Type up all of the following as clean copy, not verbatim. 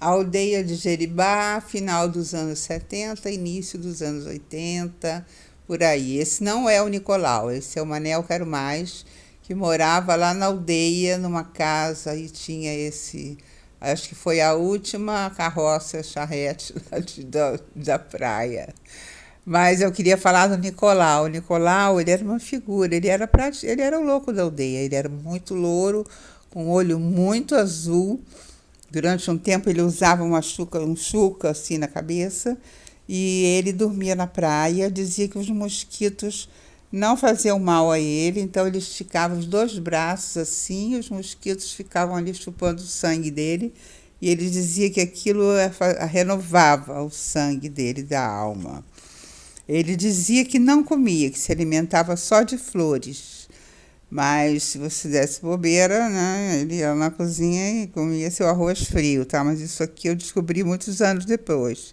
Aldeia de Jeribá, final dos anos 70, início dos anos 80, por aí. Esse não é o Nicolau, esse é o Manel Quero Mais, que morava lá na aldeia, numa casa, e tinha esse. Acho que foi a última carroça charrete da praia. Mas eu queria falar do Nicolau. O Nicolau, ele era uma figura, ele era o louco da aldeia, ele era muito louro, com um olho muito azul. Durante um tempo ele usava um chuca assim na cabeça e ele dormia na praia. Dizia que os mosquitos não faziam mal a ele, então ele esticava os dois braços assim, e os mosquitos ficavam ali chupando o sangue dele. E ele dizia que aquilo renovava o sangue dele, da alma. Ele dizia que não comia, que se alimentava só de flores. Mas se você desse bobeira, né, ele ia na cozinha e comia seu arroz frio, tá? Mas isso aqui eu descobri muitos anos depois.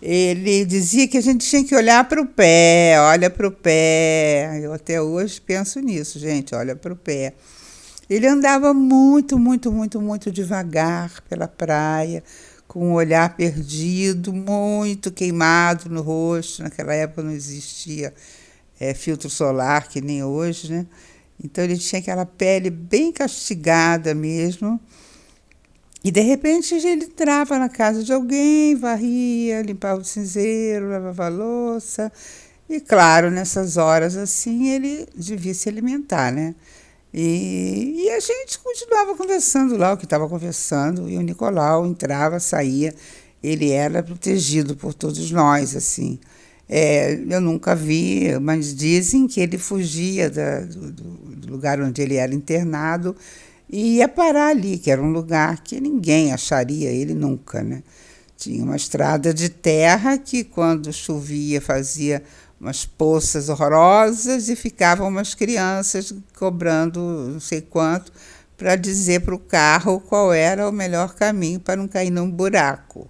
Ele dizia que a gente tinha que olhar para o pé, olha para o pé. Eu até hoje penso nisso, gente, olha para o pé. Ele andava muito, muito, muito, muito devagar pela praia, com o olhar perdido, muito queimado no rosto. Naquela época não existia filtro solar, que nem hoje, né? Então ele tinha aquela pele bem castigada mesmo. E de repente ele entrava na casa de alguém, varria, limpava o cinzeiro, lavava a louça. E claro, nessas horas assim ele devia se alimentar, né? E a gente continuava conversando lá, o que estava conversando, e o Nicolau entrava, saía, ele era protegido por todos nós, assim. Eu nunca vi, mas dizem que ele fugia do lugar onde ele era internado e ia parar ali, que era um lugar que ninguém acharia ele nunca, né? Tinha uma estrada de terra que, quando chovia, fazia umas poças horrorosas e ficavam umas crianças cobrando não sei quanto para dizer para o carro qual era o melhor caminho para não cair num buraco.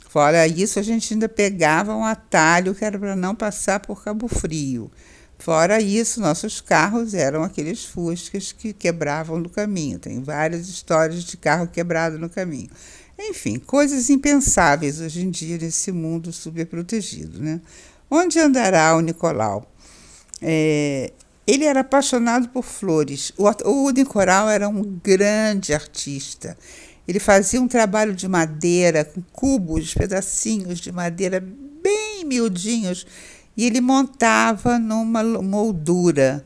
Fora isso, a gente ainda pegava um atalho que era para não passar por Cabo Frio. Fora isso, nossos carros eram aqueles Fuscas que quebravam no caminho. Tem várias histórias de carro quebrado no caminho. Enfim, coisas impensáveis hoje em dia nesse mundo superprotegido, né? Onde andará o Nicolau? Ele era apaixonado por flores. O Nicolau era um grande artista. Ele fazia um trabalho de madeira, com cubos, pedacinhos de madeira bem miudinhos, e ele montava numa moldura.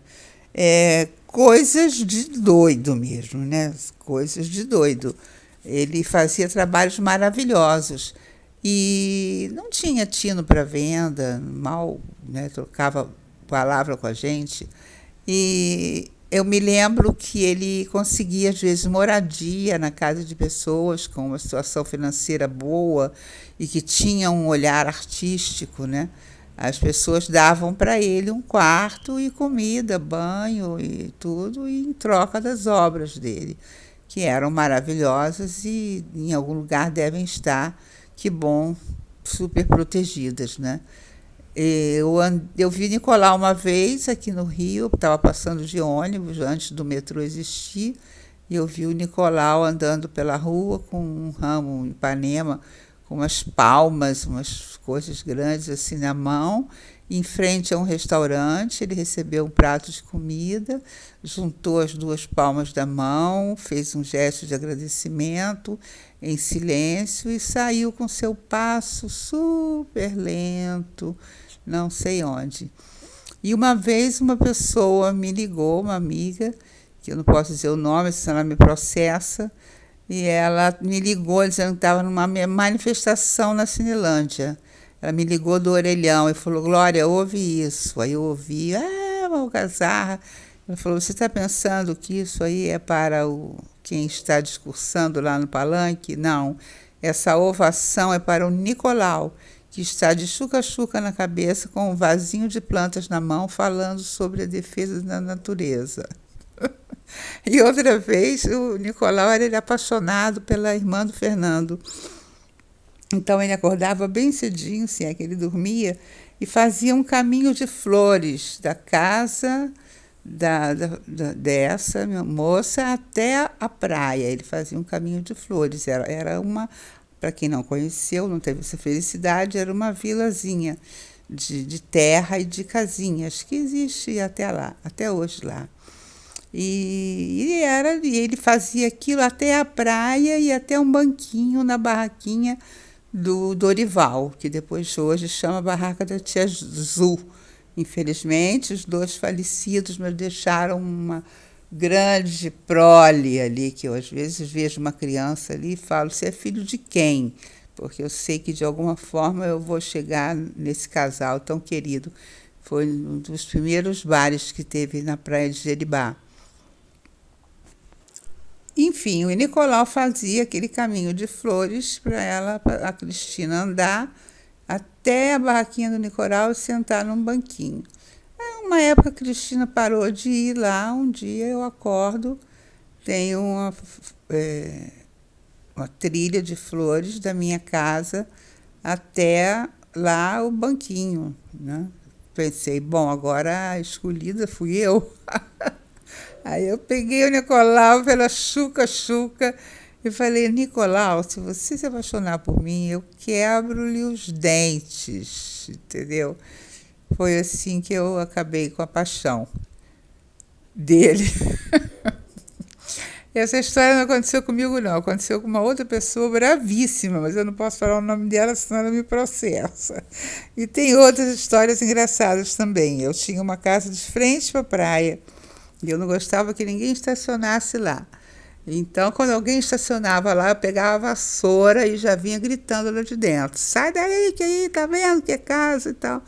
Coisas de doido mesmo, né? Coisas de doido. Ele fazia trabalhos maravilhosos e não tinha tino para venda, mal, né, trocava palavra com a gente. E eu me lembro que ele conseguia, às vezes, moradia na casa de pessoas com uma situação financeira boa e que tinham um olhar artístico, né? As pessoas davam para ele um quarto e comida, banho e tudo, e em troca das obras dele, que eram maravilhosas e em algum lugar devem estar, que bom, super protegidas, né? Eu vi Nicolau uma vez aqui no Rio, estava passando de ônibus antes do metrô existir, e eu vi o Nicolau andando pela rua com um ramo em Ipanema, com umas palmas, umas coisas grandes assim na mão, em frente a um restaurante. Ele recebeu um prato de comida, juntou as duas palmas da mão, fez um gesto de agradecimento em silêncio e saiu com seu passo super lento, não sei onde. E uma vez uma pessoa me ligou, uma amiga, que eu não posso dizer o nome, senão ela me processa, e ela me ligou dizendo que estava numa manifestação na Cinelândia. Ela me ligou do orelhão e falou: Glória, ouve isso. Aí eu ouvi, uma algazarra. Ela falou: você está pensando que isso aí é para quem está discursando lá no palanque? Não, essa ovação é para o Nicolau, que está de chuca-chuca na cabeça, com um vasinho de plantas na mão, falando sobre a defesa da natureza. E outra vez, o Nicolau era apaixonado pela irmã do Fernando. Então ele acordava bem cedinho, se é que ele dormia, e fazia um caminho de flores da casa dessa minha moça até a praia. Ele fazia um caminho de flores. Era uma para quem não conheceu, não teve essa felicidade, era uma vilazinha de terra e de casinhas, que existe até lá, até hoje lá. E ele fazia aquilo até a praia e até um banquinho na barraquinha do Dorival, que depois hoje chama Barraca da Tia Zu. Infelizmente, os dois falecidos me deixaram uma grande prole ali, que eu às vezes vejo uma criança ali e falo, você é filho de quem? Porque eu sei que de alguma forma eu vou chegar nesse casal tão querido. Foi um dos primeiros bares que teve na praia de Jeribá. Enfim, o Nicolau fazia aquele caminho de flores para ela, a Cristina, andar até a barraquinha do Nicolau e sentar num banquinho. Uma época a Cristina parou de ir lá, um dia eu acordo, tem uma trilha de flores da minha casa até lá o banquinho, né? Pensei, bom, agora a escolhida fui eu. Aí eu peguei o Nicolau pela chuca-chuca e falei, Nicolau, se você se apaixonar por mim, eu quebro-lhe os dentes, entendeu? Foi assim que eu acabei com a paixão dele. Essa história não aconteceu comigo, não. Aconteceu com uma outra pessoa bravíssima, mas eu não posso falar o nome dela, senão ela me processa. E tem outras histórias engraçadas também. Eu tinha uma casa de frente para a praia e eu não gostava que ninguém estacionasse lá. Então, quando alguém estacionava lá, eu pegava a vassoura e já vinha gritando lá de dentro. Sai daí, que aí, tá vendo que é casa e tal.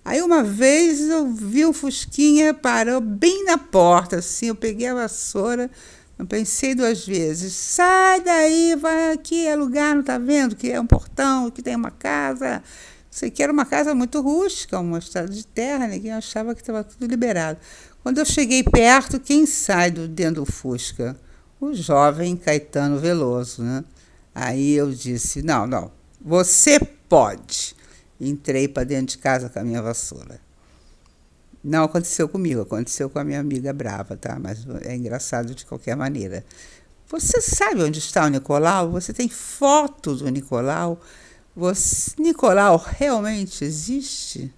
Aí uma vez eu vi o Fusquinha, parou bem na porta, assim, eu peguei a vassoura, não pensei duas vezes. Sai daí, vai aqui, é lugar, não tá vendo que é um portão, que tem uma casa. Isso aqui era uma casa muito rústica, uma estrada de terra, ninguém achava que estava tudo liberado. Quando eu cheguei perto, quem sai dentro do Fusca? O jovem Caetano Veloso, né? Aí eu disse, não, você pode. Entrei para dentro de casa com a minha vassoura. Não aconteceu comigo, aconteceu com a minha amiga brava, tá? Mas é engraçado de qualquer maneira. Você sabe onde está o Nicolau? Você tem foto do Nicolau? Nicolau realmente existe?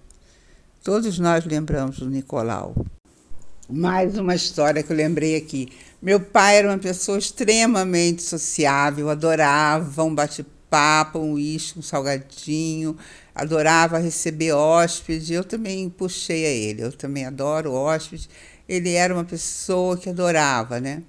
Todos nós lembramos do Nicolau. Mais uma história que eu lembrei aqui. Meu pai era uma pessoa extremamente sociável, adorava um bate-papo, um uísque, um salgadinho, adorava receber hóspede. Eu também puxei a ele, eu também adoro hóspede. Ele era uma pessoa que adorava, né?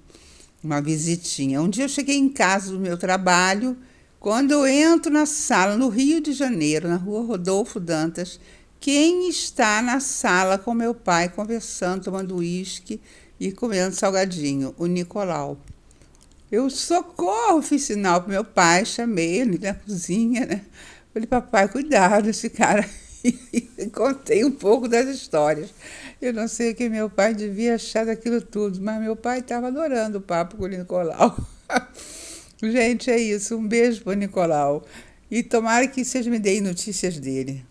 Uma visitinha. Um dia eu cheguei em casa do meu trabalho, quando eu entro na sala, no Rio de Janeiro, na rua Rodolfo Dantas, quem está na sala com meu pai, conversando, tomando uísque e comendo salgadinho? O Nicolau. Eu, socorro, fiz sinal para meu pai, chamei ele na cozinha, né? Falei, papai, cuidado, esse cara. E contei um pouco das histórias. Eu não sei o que meu pai devia achar daquilo tudo, mas meu pai estava adorando o papo com o Nicolau. Gente, é isso. Um beijo para o Nicolau. E tomara que vocês me deem notícias dele.